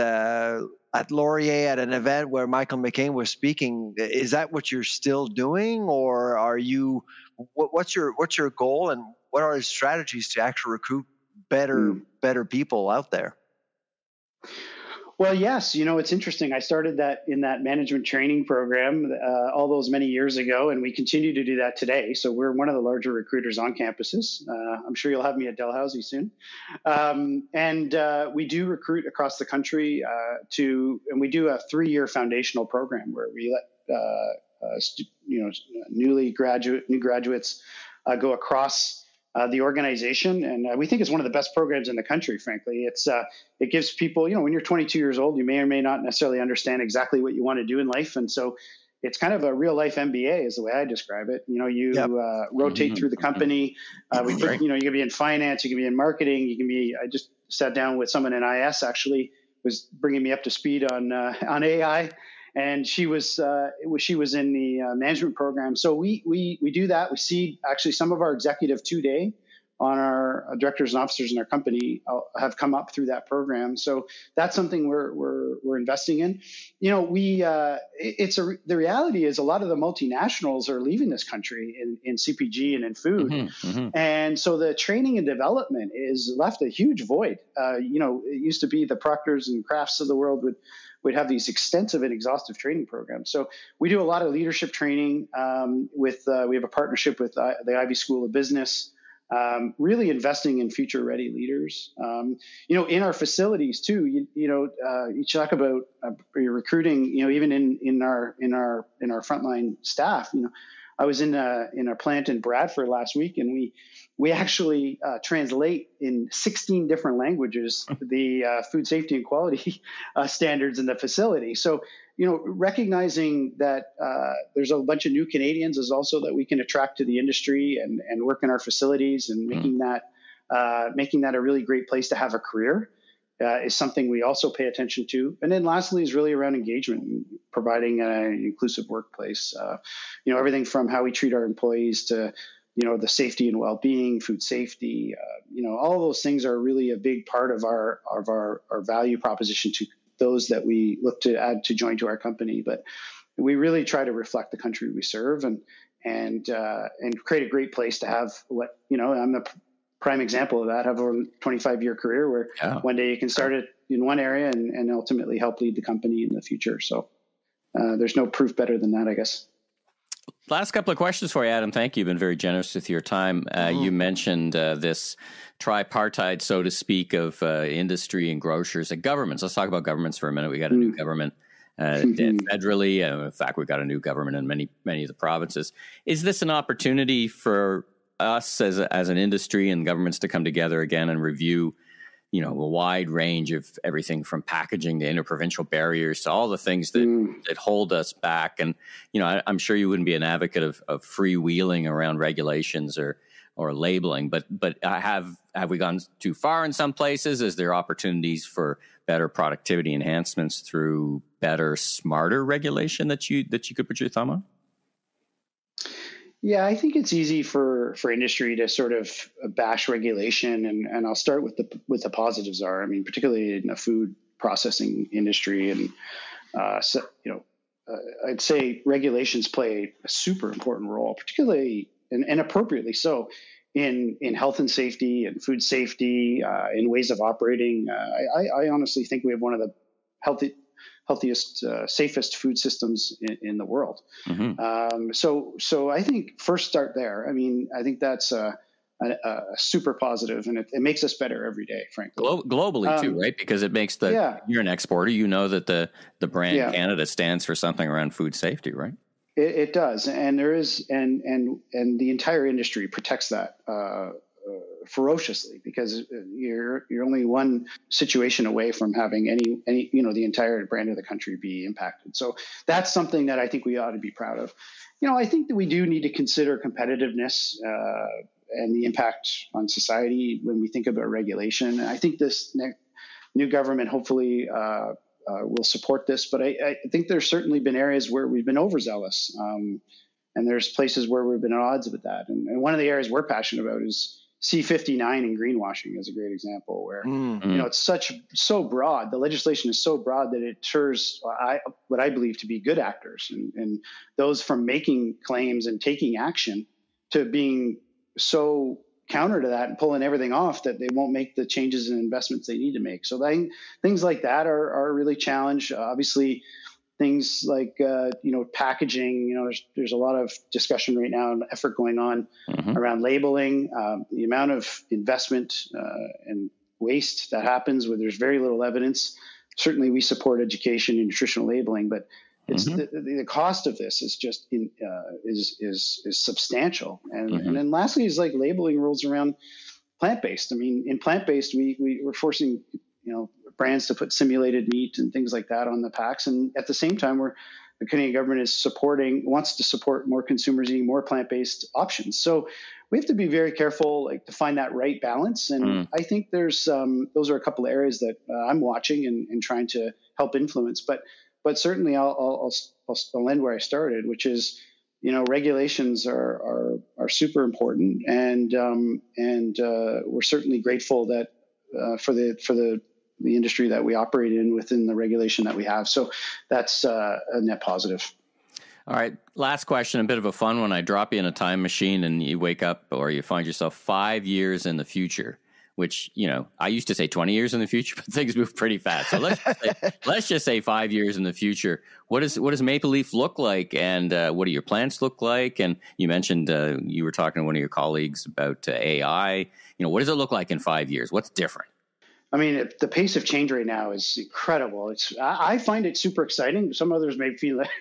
Laurier at an event where Michael McCain was speaking. Is that what you're still doing, or are you? What's your goal, and what are the strategies to actually recruit better people out there? Well, yes. It's interesting. I started that in that management training program all those many years ago, and we continue to do that today. So we're one of the larger recruiters on campuses. I'm sure you'll have me at Dalhousie soon. And we do recruit across the country and we do a 3-year foundational program where we let new graduates go across the organization, and we think it's one of the best programs in the country. Frankly, it gives people, when you're 22 years old, you may or may not necessarily understand exactly what you want to do in life, and so it's kind of a real life MBA, is the way I describe it. Rotate through the company. You can be in finance, you can be in marketing, you can be. I just sat down with someone in IS, actually was bringing me up to speed on AI. And she was in the management program. So we do that. We see actually some of our executive 2-day on our directors and officers in our company have come up through that program. So that's something we're investing in. The reality is a lot of the multinationals are leaving this country in CPG and in food. And so the training and development is left a huge void. It used to be the Proctors and Crafts of the world would have these extensive and exhaustive training programs. So we do a lot of leadership training we have a partnership with the Ivy School of Business, really investing in future ready leaders. In our facilities too, you talk about recruiting, even in our frontline staff. I was in a plant in Bradford last week, and we actually translate in 16 different languages the food safety and quality standards in the facility. So, recognizing that there's a bunch of new Canadians is also that we can attract to the industry and work in our facilities, and making that a really great place to have a career is something we also pay attention to. And then lastly is really around engagement, and providing an inclusive workplace. Everything from how we treat our employees to the safety and well-being, food safety, all those things are really a big part of our value proposition to those that we look to add to join to our company. But we really try to reflect the country we serve and create a great place to have I'm the prime example of that. I have a 25-year career where one day you can start it in one area and ultimately help lead the company in the future. So there's no proof better than that, I guess. Last couple of questions for you, Adam. Thank you. You've been very generous with your time. You mentioned this tripartite, so to speak, of industry and grocers and governments. Let's talk about governments for a minute. We got a new government federally. In fact, we've got a new government in many of the provinces. Is this an opportunity for us as an industry and governments to come together again and review, a wide range of everything from packaging to interprovincial barriers to all the things that hold us back? And, I'm sure you wouldn't be an advocate of freewheeling around regulations or labeling, but have we gone too far in some places? Is there opportunities for better productivity enhancements through better, smarter regulation that you could put your thumb on? Yeah, I think it's easy for industry to sort of bash regulation, and I'll start with the positives are. I mean, particularly in the food processing industry, and I'd say regulations play a super important role, particularly and appropriately so in health and safety and food safety, in ways of operating. I honestly think we have one of the healthiest, safest food systems in the world. So I think first start there. I mean, I think that's a super positive, and it makes us better every day, frankly. Globally too, right? Because it makes you're an exporter. That the brand Canada stands for something around food safety, right? It does, and there is, and the entire industry protects that ferociously, because you're only one situation away from having any the entire brand of the country be impacted. So that's something that I think we ought to be proud of. I think that we do need to consider competitiveness and the impact on society when we think about regulation. And I think this new government hopefully will support this, but I think there's certainly been areas where we've been overzealous, and there's places where we've been at odds with that. And one of the areas we're passionate about is C-59 and greenwashing is a great example where, it's so broad. The legislation is so broad that it deters what I believe to be good actors and those from making claims and taking action to being so counter to that and pulling everything off, that they won't make the changes and investments they need to make. So things like that are really challenged. Obviously, things like packaging. There's a lot of discussion right now and effort going on around labeling. The amount of investment and waste that happens where there's very little evidence. Certainly, we support education and nutritional labeling, but it's the cost of this is just is substantial. And then lastly is like labeling rules around plant-based. I mean, in plant-based, we're forcing brands to put simulated meat and things like that on the packs, and at the same time, the Canadian government wants to support more consumers eating more plant-based options. So we have to be very careful, to find that right balance. And I think those are a couple of areas that I'm watching and trying to help influence. But certainly I'll end where I started, which is, regulations are super important, and we're certainly grateful that for the industry that we operate in within the regulation that we have. So that's a net positive. All right. Last question, a bit of a fun one. I drop you in a time machine and you wake up or you find yourself 5 years in the future, which, I used to say 20 years in the future, but things move pretty fast. So let's just say 5 years in the future. What does Maple Leaf look like, and what do your plants look like? And you mentioned you were talking to one of your colleagues about AI. What does it look like in 5 years? What's different? I mean, the pace of change right now is incredible. I find it super exciting. Some others may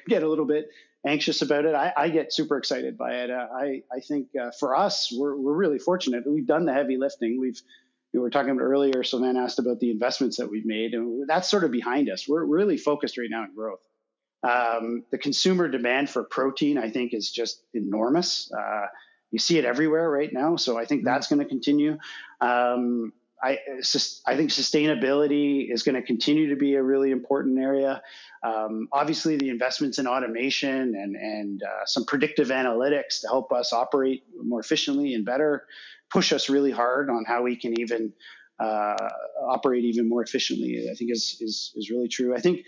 get a little bit anxious about it. I get super excited by it. I think for us, we're really fortunate. We've done the heavy lifting. We were talking about earlier, Sylvain asked about the investments that we've made, and that's sort of behind us. We're really focused right now on growth. The consumer demand for protein, I think, is just enormous. You see it everywhere right now. So I think that's going to continue. I think sustainability is going to continue to be a really important area. Obviously, the investments in automation and some predictive analytics to help us operate more efficiently and better push us really hard on how we can even operate even more efficiently, I think is really true. I think,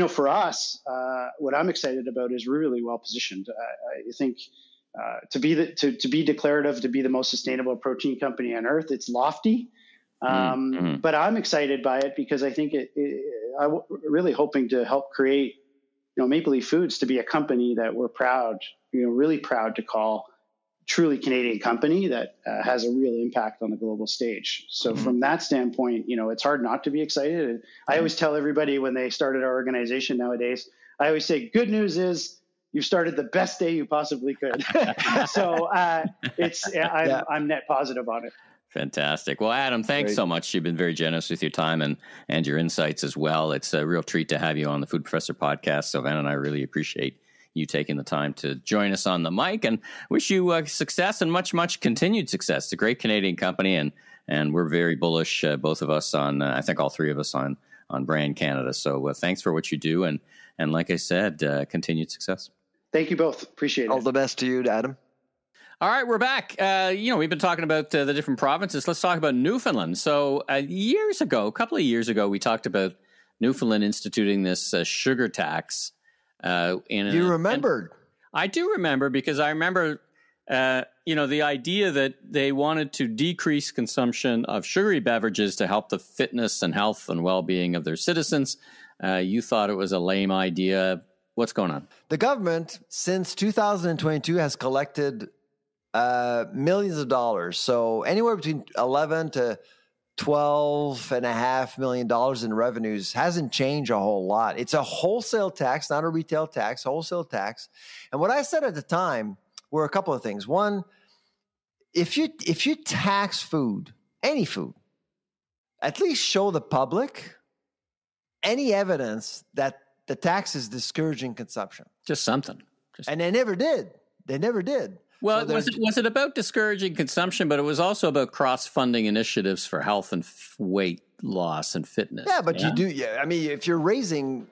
for us, what I'm excited about is we're really well positioned. I think to be declarative, to be the most sustainable protein company on earth, it's lofty. But I'm excited by it because I think I'm really hoping to help create, Maple Leaf Foods to be a company that we're proud, really proud to call truly Canadian company that has a real impact on the global stage. So from that standpoint, it's hard not to be excited. And I always tell everybody when they started our organization nowadays, I always say, good news is you started the best day you possibly could. So I'm net positive on it. Fantastic. Well, Adam, thanks so much. You've been very generous with your time and your insights as well. It's a real treat to have you on the Food Professor podcast. Sylvain and I really appreciate you taking the time to join us on the mic, and wish you success and much, much continued success. It's a great Canadian company, and we're very bullish, both of us on, I think all three of us on Brand Canada. So thanks for what you do. And like I said, continued success. Thank you both. Appreciate it. All the best to you, Adam. All right, we're back. We've been talking about the different provinces. Let's talk about Newfoundland. So a couple of years ago, we talked about Newfoundland instituting this sugar tax. You remembered? I do remember, because I remember, the idea that they wanted to decrease consumption of sugary beverages to help the fitness and health and well-being of their citizens. You thought it was a lame idea. What's going on? The government, since 2022, has collected millions of dollars. So anywhere between 11 to $12.5 million in revenues hasn't changed a whole lot. It's a wholesale tax, not a retail tax, wholesale tax. And what I said at the time were a couple of things. One, if you tax food, any food, at least show the public any evidence that the tax is discouraging consumption. Just something. And they never did. Well, so was it about discouraging consumption, but it was also about cross-funding initiatives for health and weight loss and fitness. Yeah, but you do. Yeah, I mean, if you're raising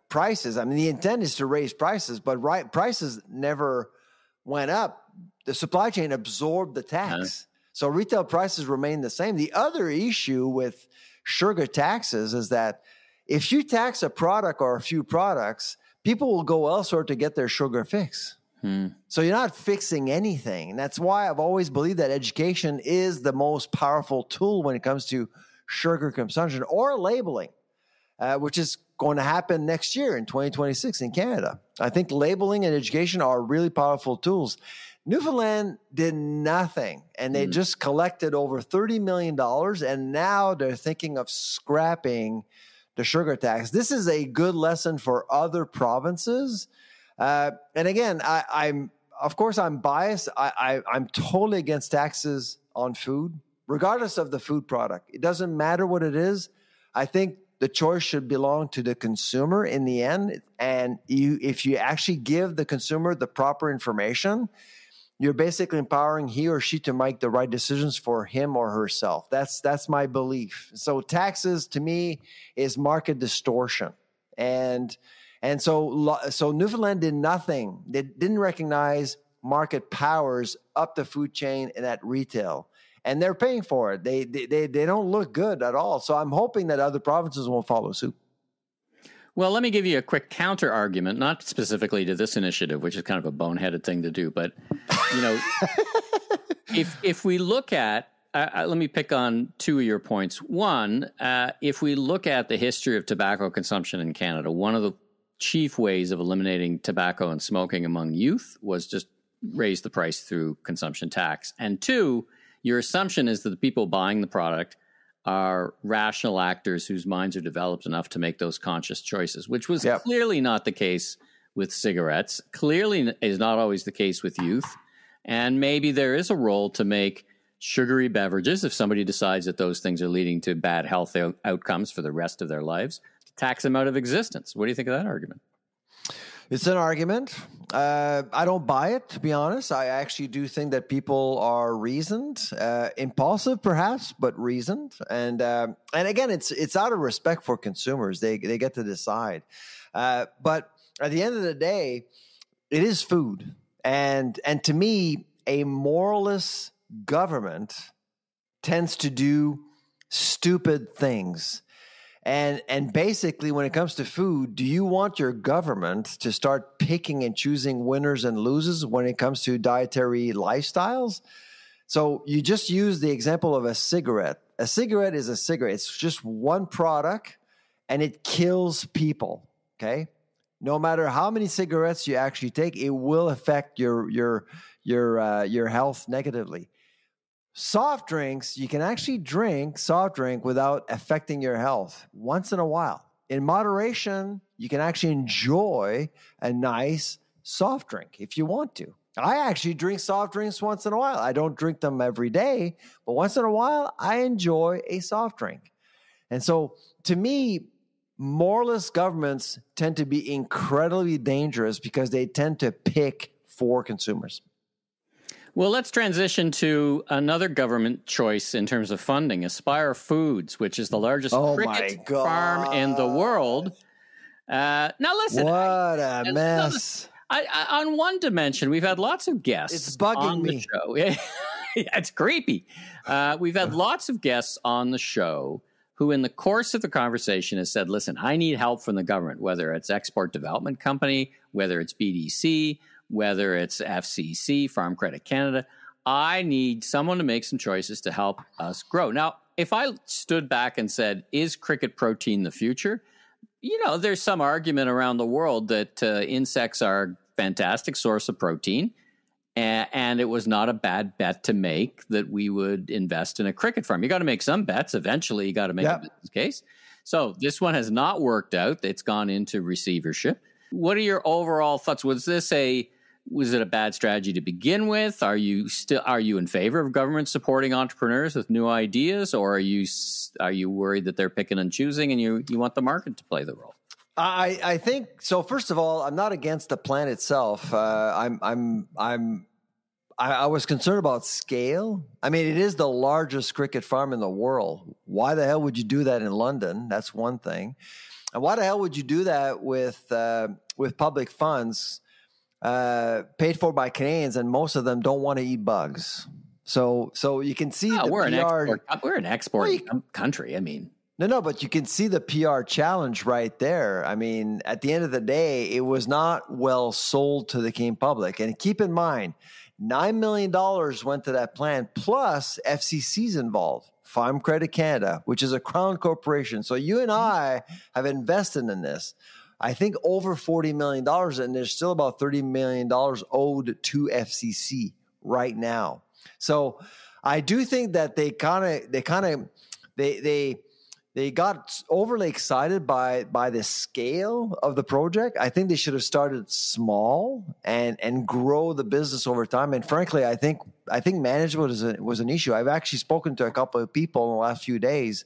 prices, I mean, the intent is to raise prices, but prices never went up. The supply chain absorbed the tax. So retail prices remain the same. The other issue with sugar taxes is that if you tax a product or a few products, people will go elsewhere to get their sugar fix. So you're not fixing anything. And that's why I've always believed that education is the most powerful tool when it comes to sugar consumption or labeling, which is going to happen next year in 2026 in Canada. I think labeling and education are really powerful tools. Newfoundland did nothing, and they just collected over $30 million, and now they're thinking of scrapping the sugar tax. This is a good lesson for other provinces. And again, I'm biased. I'm totally against taxes on food, regardless of the food product. It doesn't matter what it is. I think the choice should belong to the consumer in the end. And if you actually give the consumer the proper information, you're basically empowering he or she to make the right decisions for him or herself. That's my belief. So taxes to me is market distortion. And so Newfoundland did nothing. They didn't recognize market powers up the food chain and at retail. And they're paying for it. They don't look good at all. So I'm hoping that other provinces won't follow suit. Well, let me give you a quick counter argument, not specifically to this initiative, which is kind of a boneheaded thing to do, but if we look at, let me pick on two of your points. One, if we look at the history of tobacco consumption in Canada, one of the chief ways of eliminating tobacco and smoking among youth was just raise the price through consumption tax. And two, your assumption is that the people buying the product are rational actors whose minds are developed enough to make those conscious choices, which was clearly not the case with cigarettes, clearly is not always the case with youth. And maybe there is a role to make sugary beverages, if somebody decides that those things are leading to bad health outcomes for the rest of their lives, to tax them out of existence. What do you think of that argument? It's an argument. I don't buy it, to be honest. I actually do think that people are reasoned, impulsive perhaps, but reasoned. And again, it's out of respect for consumers. They get to decide. But at the end of the day, it is food. And to me, a moralist government tends to do stupid things. And basically, when it comes to food, do you want your government to start picking and choosing winners and losers when it comes to dietary lifestyles? So you just use the example of a cigarette. A cigarette is a cigarette. It's just one product, and it kills people, okay? No matter how many cigarettes you actually take, it will affect your health negatively. Soft drinks, you can actually drink soft drink without affecting your health once in a while. In moderation, you can actually enjoy a nice soft drink if you want to. I actually drink soft drinks once in a while. I don't drink them every day, but once in a while, I enjoy a soft drink. And so to me, moralist governments tend to be incredibly dangerous because they tend to pick for consumers. Well, let's transition to another government choice in terms of funding, Aspire Foods, which is the largest cricket farm in the world. Now, listen. What a mess. On one dimension, we've had lots of guests. It's bugging on me. The show. Yeah, it's creepy. We've had lots of guests on the show who, in the course of the conversation, has said, listen, I need help from the government, whether it's Export Development Company, whether it's BDC, whether it's FCC, Farm Credit Canada. I need someone to make some choices to help us grow. Now, if I stood back and said, is cricket protein the future? There's some argument around the world that insects are a fantastic source of protein, and it was not a bad bet to make that we would invest in a cricket farm. You got to make some bets. Eventually, you got to make a business case. So this one has not worked out. It's gone into receivership. What are your overall thoughts? Was it a bad strategy to begin with? Are you in favor of government supporting entrepreneurs with new ideas, or are you worried that they're picking and choosing, and you want the market to play the role? I think so. First of all, I'm not against the plan itself. I was concerned about scale. I mean, it is the largest cricket farm in the world. Why the hell would you do that in London? That's one thing. And why the hell would you do that with public funds paid for by Canadians, and most of them don't want to eat bugs? So you can see we're an export country. I mean, No, but you can see the PR challenge right there. I mean, at the end of the day, it was not well sold to the Canadian public. And keep in mind, $9 million went to that plan, plus FCC's involved, Farm Credit Canada, which is a Crown corporation. So you and I have invested in this. I think over $40 million, and there's still about $30 million owed to FCC right now. So I do think that they got overly excited by the scale of the project. I think they should have started small and grow the business over time. And frankly, I think management was an issue. I've actually spoken to a couple of people in the last few days,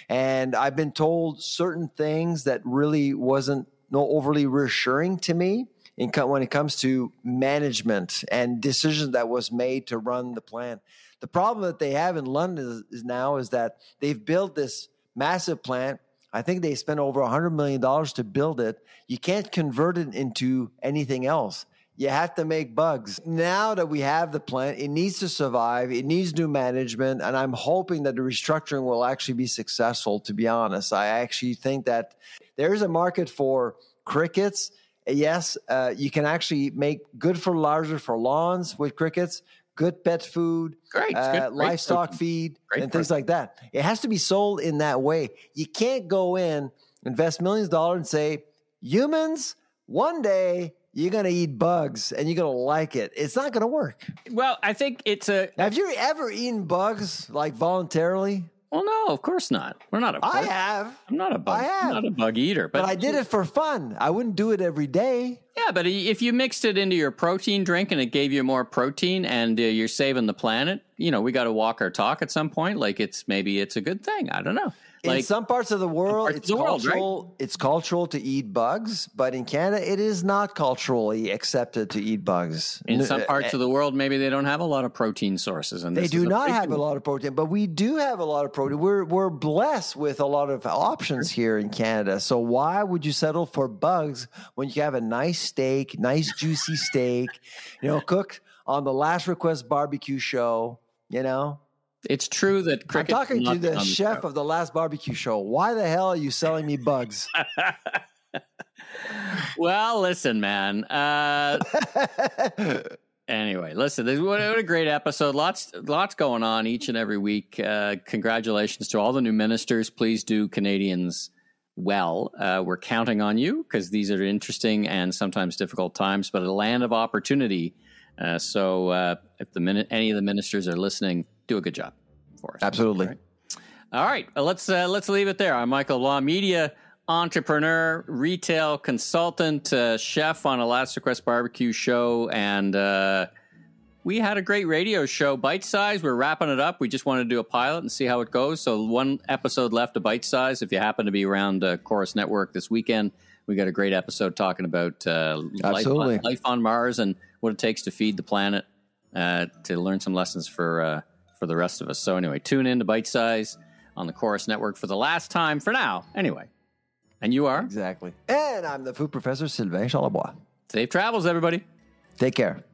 and I've been told certain things that really wasn't overly reassuring to me when it comes to management and decisions that was made to run the plant. The problem that they have in London is that they've built this massive plant. I think they spent over $100 million to build it. You can't convert it into anything else. You have to make bugs. Now that we have the plant, it needs to survive. It needs new management. And I'm hoping that the restructuring will actually be successful, to be honest. I actually think that there is a market for crickets. Yes, you can actually make good fertilizer for lawns with crickets, good pet food, livestock feed, and things like that. It has to be sold in that way. You can't go in, invest millions of dollars and say, humans, one day you're going to eat bugs and you're going to like it. It's not going to work. Well, I think Have you ever eaten bugs, like, voluntarily? Well, no, of course not. We're not a bug. I have. I'm not a bug. I have. I'm not a bug eater. But I did it for fun. I wouldn't do it every day. Yeah, but if you mixed it into your protein drink and it gave you more protein and you're saving the planet, we got to walk our talk at some point. Like maybe it's a good thing. I don't know. In some parts of the world, it's cultural. Right? It's cultural to eat bugs, but in Canada, it is not culturally accepted to eat bugs. In some parts of the world, maybe they don't have a lot of protein sources, and they do not have a lot of protein. But we do have a lot of protein. We're blessed with a lot of options here in Canada. So why would you settle for bugs when you have a nice steak, nice juicy steak, cooked on the Last Request barbecue show? It's true that I'm talking to the chef of the Last Barbecue Show. Why the hell are you selling me bugs? Well, listen, man. Anyway, listen, what a great episode. Lots going on each and every week. Congratulations to all the new ministers. Please do Canadians well. We're counting on you because these are interesting and sometimes difficult times, but a land of opportunity. So if any of the ministers are listening, do a good job for us. Absolutely. All right. Let's leave it there. I'm Michael LeBlanc, media entrepreneur, retail consultant, chef on a Last Request barbecue show. And we had a great radio show, Bite Size. We're wrapping it up. We just wanted to do a pilot and see how it goes. So one episode left of Bite Size. If you happen to be around Chorus Network this weekend, we got a great episode talking about life on Mars and what it takes to feed the planet, to learn some lessons for the rest of us. So anyway, tune in to Bite Size on the Chorus Network for the last time for now. Anyway, and you are? Exactly. And I'm the food professor, Sylvain Charlebois. Safe travels, everybody. Take care.